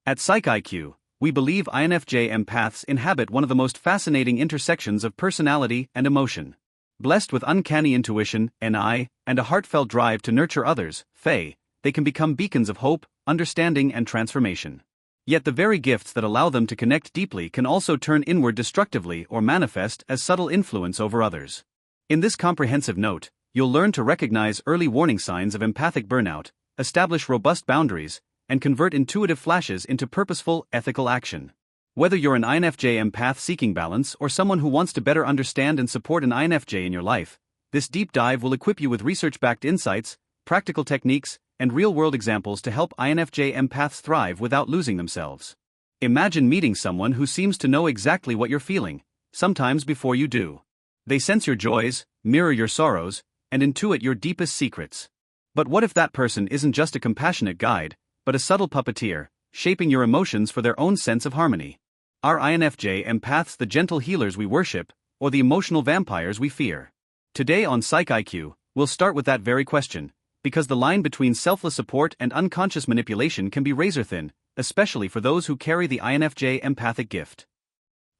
At Psych IQ, we believe INFJ empaths inhabit one of the most fascinating intersections of personality and emotion. Blessed with uncanny intuition, NI, and a heartfelt drive to nurture others, FE, they can become beacons of hope, understanding, and transformation. Yet the very gifts that allow them to connect deeply can also turn inward destructively or manifest as subtle influence over others. In this comprehensive note, you'll learn to recognize early warning signs of empathic burnout, establish robust boundaries, and convert intuitive flashes into purposeful, ethical action. Whether you're an INFJ empath seeking balance or someone who wants to better understand and support an INFJ in your life, this deep dive will equip you with research-backed insights, practical techniques, and real-world examples to help INFJ empaths thrive without losing themselves. Imagine meeting someone who seems to know exactly what you're feeling, sometimes before you do. They sense your joys, mirror your sorrows, and intuit your deepest secrets. But what if that person isn't just a compassionate guide, but a subtle puppeteer, shaping your emotions for their own sense of harmony? Are INFJ empaths the gentle healers we worship, or the emotional vampires we fear? Today on Psych IQ, we'll start with that very question, because the line between selfless support and unconscious manipulation can be razor-thin, especially for those who carry the INFJ empathic gift.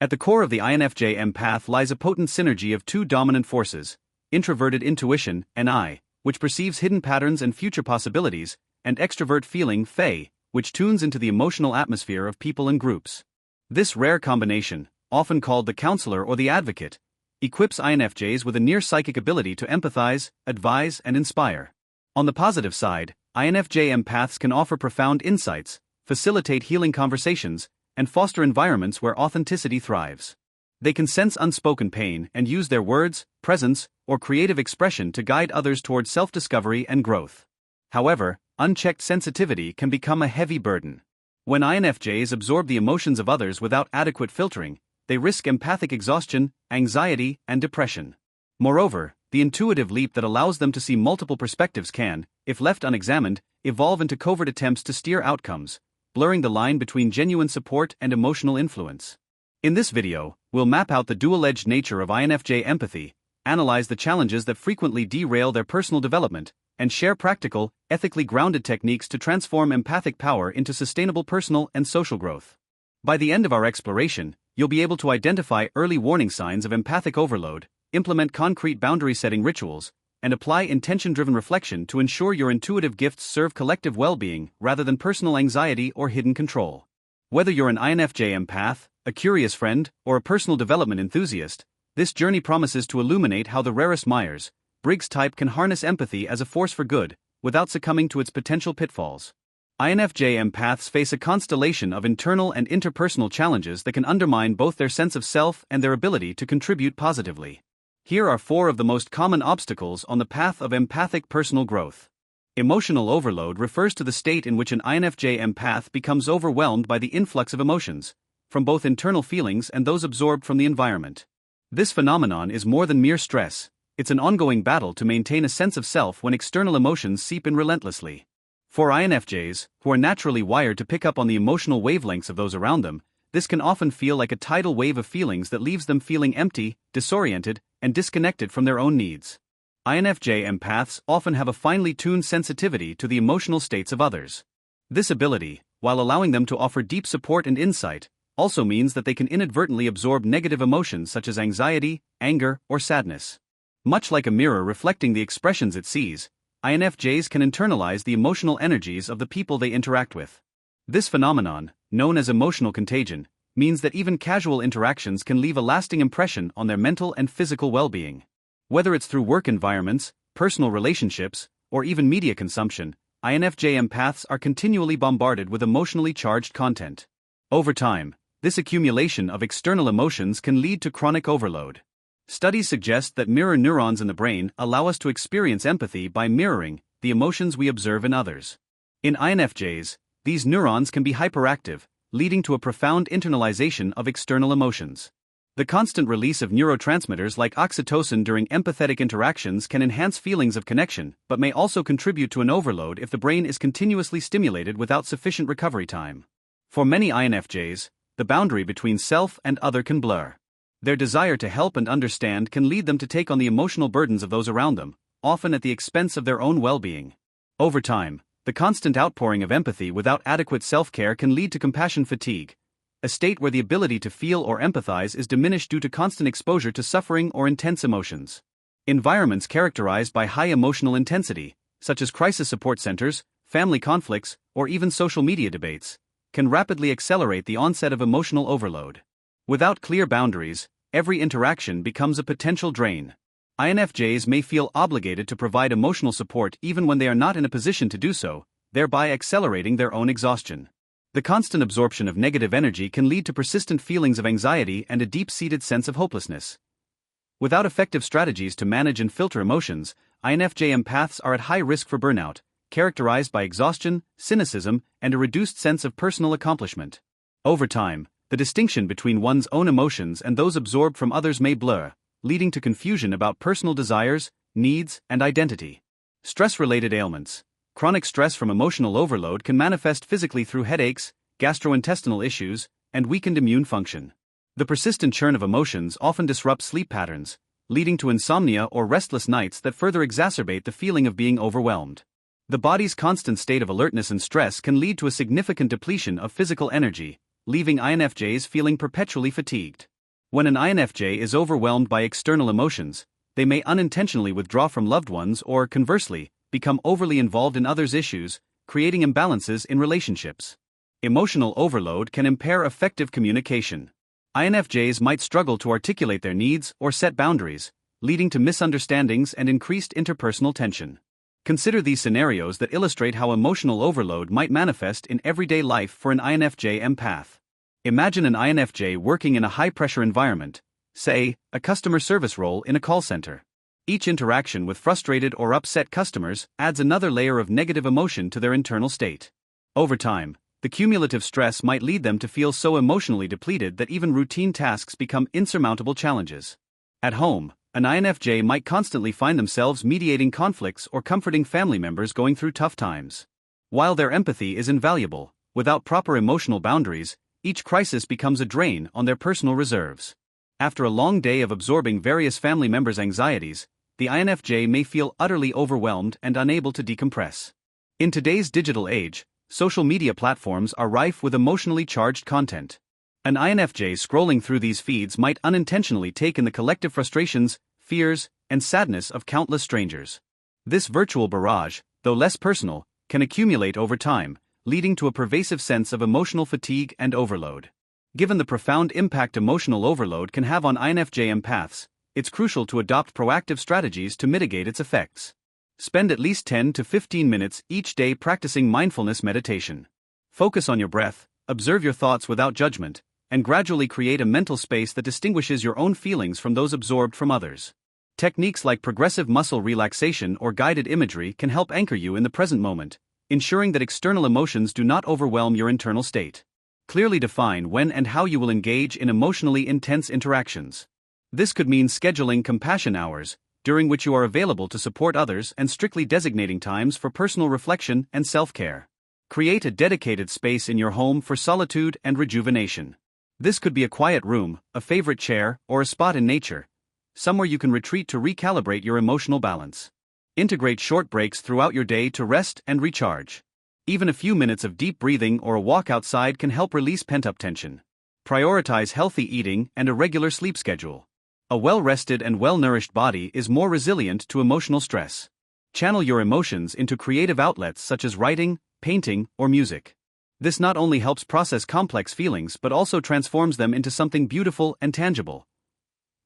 At the core of the INFJ empath lies a potent synergy of two dominant forces: introverted intuition, NI, which perceives hidden patterns and future possibilities, and extrovert feeling, FE, which tunes into the emotional atmosphere of people and groups. This rare combination, often called the counselor or the advocate, equips INFJs with a near-psychic ability to empathize, advise, and inspire. On the positive side, INFJ empaths can offer profound insights, facilitate healing conversations, and foster environments where authenticity thrives. They can sense unspoken pain and use their words, presence, or creative expression to guide others toward self-discovery and growth. However, unchecked sensitivity can become a heavy burden. When INFJs absorb the emotions of others without adequate filtering, they risk empathic exhaustion, anxiety, and depression. Moreover, the intuitive leap that allows them to see multiple perspectives can, if left unexamined, evolve into covert attempts to steer outcomes, blurring the line between genuine support and emotional influence. In this video, we'll map out the dual-edged nature of INFJ empathy, analyze the challenges that frequently derail their personal development, and share practical, ethically grounded techniques to transform empathic power into sustainable personal and social growth. By the end of our exploration, you'll be able to identify early warning signs of empathic overload, implement concrete boundary-setting rituals, and apply intention-driven reflection to ensure your intuitive gifts serve collective well-being rather than personal anxiety or hidden control. Whether you're an INFJ empath, a curious friend, or a personal development enthusiast, this journey promises to illuminate how the rarest Myers-Briggs type can harness empathy as a force for good, without succumbing to its potential pitfalls. INFJ empaths face a constellation of internal and interpersonal challenges that can undermine both their sense of self and their ability to contribute positively. Here are 4 of the most common obstacles on the path of empathic personal growth. Emotional overload refers to the state in which an INFJ empath becomes overwhelmed by the influx of emotions, from both internal feelings and those absorbed from the environment. This phenomenon is more than mere stress. It's an ongoing battle to maintain a sense of self when external emotions seep in relentlessly. For INFJs, who are naturally wired to pick up on the emotional wavelengths of those around them, this can often feel like a tidal wave of feelings that leaves them feeling empty, disoriented, and disconnected from their own needs. INFJ empaths often have a finely tuned sensitivity to the emotional states of others. This ability, while allowing them to offer deep support and insight, also means that they can inadvertently absorb negative emotions such as anxiety, anger, or sadness. Much like a mirror reflecting the expressions it sees, INFJs can internalize the emotional energies of the people they interact with. This phenomenon, known as emotional contagion, means that even casual interactions can leave a lasting impression on their mental and physical well-being. Whether it's through work environments, personal relationships, or even media consumption, INFJ empaths are continually bombarded with emotionally charged content. Over time, this accumulation of external emotions can lead to chronic overload. Studies suggest that mirror neurons in the brain allow us to experience empathy by mirroring the emotions we observe in others. In INFJs, these neurons can be hyperactive, leading to a profound internalization of external emotions. The constant release of neurotransmitters like oxytocin during empathetic interactions can enhance feelings of connection, but may also contribute to an overload if the brain is continuously stimulated without sufficient recovery time. For many INFJs, the boundary between self and other can blur. Their desire to help and understand can lead them to take on the emotional burdens of those around them, often at the expense of their own well-being. Over time, The constant outpouring of empathy without adequate self-care can lead to compassion fatigue, a state where the ability to feel or empathize is diminished due to constant exposure to suffering or intense emotions. Environments characterized by high emotional intensity, such as crisis support centers, family conflicts, or even social media debates, can rapidly accelerate the onset of emotional overload. Without clear boundaries, every interaction becomes a potential drain. INFJs may feel obligated to provide emotional support even when they are not in a position to do so, thereby accelerating their own exhaustion. The constant absorption of negative energy can lead to persistent feelings of anxiety and a deep-seated sense of hopelessness. Without effective strategies to manage and filter emotions, INFJ empaths are at high risk for burnout, characterized by exhaustion, cynicism, and a reduced sense of personal accomplishment. Over time, the distinction between one's own emotions and those absorbed from others may blur, leading to confusion about personal desires, needs, and identity. Stress-related ailments. Chronic stress from emotional overload can manifest physically through headaches, gastrointestinal issues, and weakened immune function. The persistent churn of emotions often disrupts sleep patterns, leading to insomnia or restless nights that further exacerbate the feeling of being overwhelmed. The body's constant state of alertness and stress can lead to a significant depletion of physical energy, leaving INFJs feeling perpetually fatigued. When an INFJ is overwhelmed by external emotions, they may unintentionally withdraw from loved ones or, conversely, become overly involved in others' issues, creating imbalances in relationships. Emotional overload can impair effective communication. INFJs might struggle to articulate their needs or set boundaries, leading to misunderstandings and increased interpersonal tension. Consider these scenarios that illustrate how emotional overload might manifest in everyday life for an INFJ empath. Imagine an INFJ working in a high-pressure environment, say, a customer service role in a call center. Each interaction with frustrated or upset customers adds another layer of negative emotion to their internal state. Over time, the cumulative stress might lead them to feel so emotionally depleted that even routine tasks become insurmountable challenges. At home, an INFJ might constantly find themselves mediating conflicts or comforting family members going through tough times. While their empathy is invaluable, without proper emotional boundaries, each crisis becomes a drain on their personal reserves. After a long day of absorbing various family members' anxieties, the INFJ may feel utterly overwhelmed and unable to decompress. In today's digital age, social media platforms are rife with emotionally charged content. An INFJ scrolling through these feeds might unintentionally take in the collective frustrations, fears, and sadness of countless strangers. This virtual barrage, though less personal, can accumulate over time, leading to a pervasive sense of emotional fatigue and overload. Given the profound impact emotional overload can have on INFJ empaths, it's crucial to adopt proactive strategies to mitigate its effects. Spend at least 10 to 15 minutes each day practicing mindfulness meditation. Focus on your breath, observe your thoughts without judgment, and gradually create a mental space that distinguishes your own feelings from those absorbed from others. Techniques like progressive muscle relaxation or guided imagery can help anchor you in the present moment, ensuring that external emotions do not overwhelm your internal state. Clearly define when and how you will engage in emotionally intense interactions. This could mean scheduling compassion hours, during which you are available to support others, and strictly designating times for personal reflection and self-care. Create a dedicated space in your home for solitude and rejuvenation. This could be a quiet room, a favorite chair, or a spot in nature, somewhere you can retreat to recalibrate your emotional balance. Integrate short breaks throughout your day to rest and recharge. Even a few minutes of deep breathing or a walk outside can help release pent-up tension. Prioritize healthy eating and a regular sleep schedule. A well-rested and well-nourished body is more resilient to emotional stress. Channel your emotions into creative outlets such as writing, painting, or music. This not only helps process complex feelings but also transforms them into something beautiful and tangible.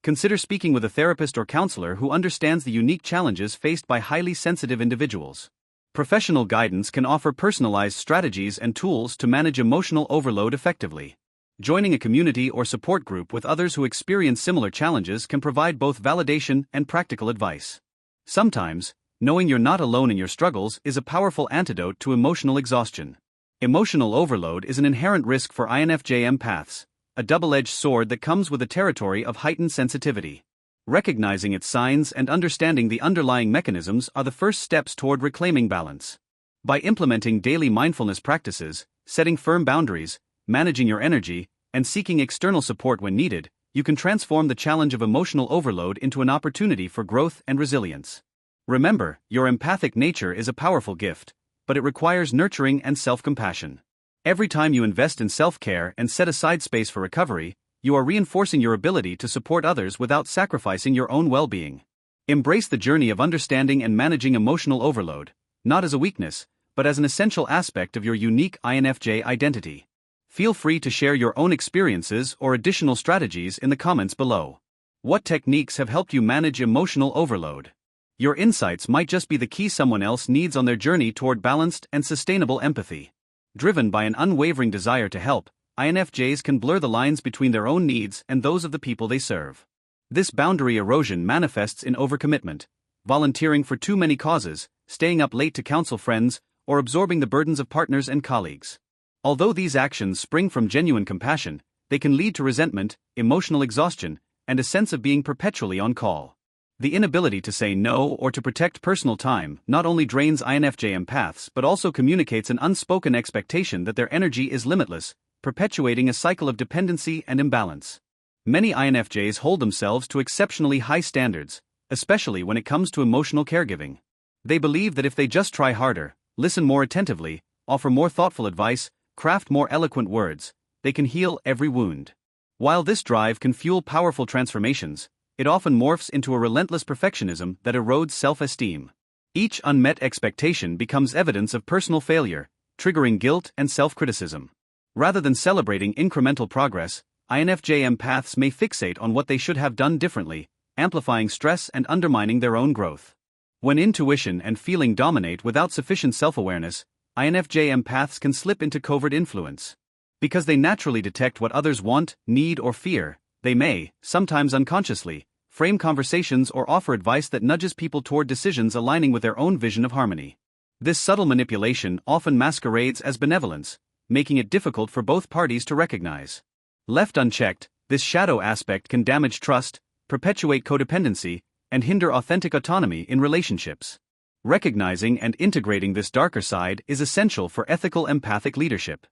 Consider speaking with a therapist or counselor who understands the unique challenges faced by highly sensitive individuals. Professional guidance can offer personalized strategies and tools to manage emotional overload effectively. Joining a community or support group with others who experience similar challenges can provide both validation and practical advice. Sometimes, knowing you're not alone in your struggles is a powerful antidote to emotional exhaustion. Emotional overload is an inherent risk for INFJ empaths, a double-edged sword that comes with the territory of heightened sensitivity. Recognizing its signs and understanding the underlying mechanisms are the first steps toward reclaiming balance. By implementing daily mindfulness practices, setting firm boundaries, managing your energy, and seeking external support when needed, you can transform the challenge of emotional overload into an opportunity for growth and resilience. Remember, your empathic nature is a powerful gift, but it requires nurturing and self-compassion. Every time you invest in self-care and set aside space for recovery, you are reinforcing your ability to support others without sacrificing your own well-being. Embrace the journey of understanding and managing emotional overload, not as a weakness, but as an essential aspect of your unique INFJ identity. Feel free to share your own experiences or additional strategies in the comments below. What techniques have helped you manage emotional overload? Your insights might just be the key someone else needs on their journey toward balanced and sustainable empathy. Driven by an unwavering desire to help, INFJs can blur the lines between their own needs and those of the people they serve. This boundary erosion manifests in overcommitment, volunteering for too many causes, staying up late to counsel friends, or absorbing the burdens of partners and colleagues. Although these actions spring from genuine compassion, they can lead to resentment, emotional exhaustion, and a sense of being perpetually on call. The inability to say no or to protect personal time not only drains INFJ empaths but also communicates an unspoken expectation that their energy is limitless, perpetuating a cycle of dependency and imbalance. Many INFJs hold themselves to exceptionally high standards, especially when it comes to emotional caregiving. They believe that if they just try harder, listen more attentively, offer more thoughtful advice, craft more eloquent words, they can heal every wound. While this drive can fuel powerful transformations, it often morphs into a relentless perfectionism that erodes self-esteem. Each unmet expectation becomes evidence of personal failure, triggering guilt and self-criticism. Rather than celebrating incremental progress, INFJ empaths may fixate on what they should have done differently, amplifying stress and undermining their own growth. When intuition and feeling dominate without sufficient self-awareness, INFJ empaths can slip into covert influence. Because they naturally detect what others want, need, or fear, they may, sometimes unconsciously, frame conversations or offer advice that nudges people toward decisions aligning with their own vision of harmony. This subtle manipulation often masquerades as benevolence, making it difficult for both parties to recognize. Left unchecked, this shadow aspect can damage trust, perpetuate codependency, and hinder authentic autonomy in relationships. Recognizing and integrating this darker side is essential for ethical empathic leadership.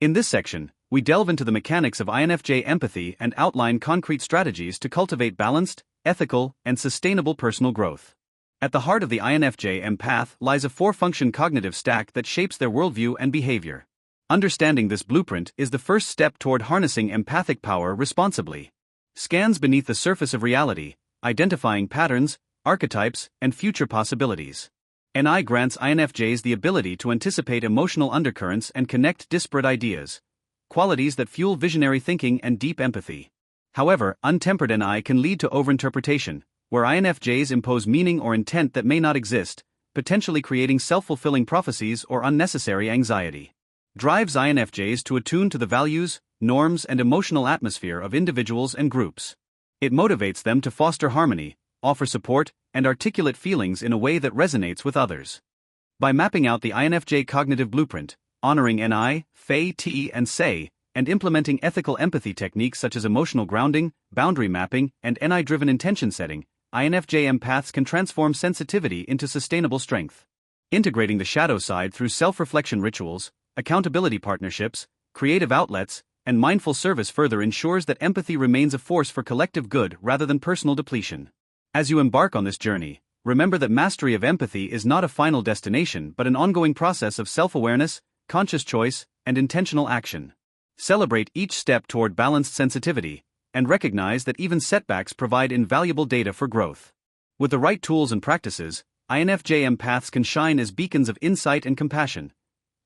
In this section, we delve into the mechanics of INFJ empathy and outline concrete strategies to cultivate balanced, ethical, and sustainable personal growth. At the heart of the INFJ empath lies a four-function cognitive stack that shapes their worldview and behavior. Understanding this blueprint is the first step toward harnessing empathic power responsibly. Scans beneath the surface of reality, identifying patterns, archetypes, and future possibilities. NI grants INFJs the ability to anticipate emotional undercurrents and connect disparate ideas, qualities that fuel visionary thinking and deep empathy. However, untempered NI can lead to overinterpretation, where INFJs impose meaning or intent that may not exist, potentially creating self-fulfilling prophecies or unnecessary anxiety. Drives INFJs to attune to the values, norms, and emotional atmosphere of individuals and groups. It motivates them to foster harmony, offer support, and articulate feelings in a way that resonates with others. By mapping out the INFJ cognitive blueprint, honoring NI, Fey, T, and Say, and implementing ethical empathy techniques such as emotional grounding, boundary mapping, and NI-driven intention setting, INFJ empaths can transform sensitivity into sustainable strength. Integrating the shadow side through self-reflection rituals, accountability partnerships, creative outlets, and mindful service further ensures that empathy remains a force for collective good rather than personal depletion. As you embark on this journey, remember that mastery of empathy is not a final destination but an ongoing process of self-awareness, conscious choice, and intentional action. Celebrate each step toward balanced sensitivity, and recognize that even setbacks provide invaluable data for growth. With the right tools and practices, INFJ empaths can shine as beacons of insight and compassion,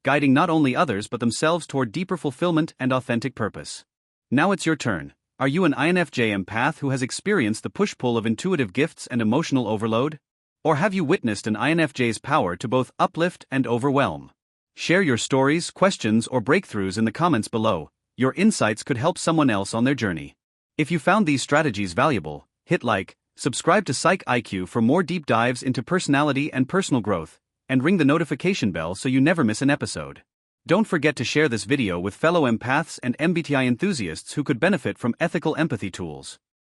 guiding not only others but themselves toward deeper fulfillment and authentic purpose. Now it's your turn. Are you an INFJ empath who has experienced the push-pull of intuitive gifts and emotional overload? Or have you witnessed an INFJ's power to both uplift and overwhelm? Share your stories, questions, or breakthroughs in the comments below. Your insights could help someone else on their journey. If you found these strategies valuable, hit like, subscribe to Psych IQ for more deep dives into personality and personal growth, and ring the notification bell so you never miss an episode. Don't forget to share this video with fellow empaths and MBTI enthusiasts who could benefit from ethical empathy tools.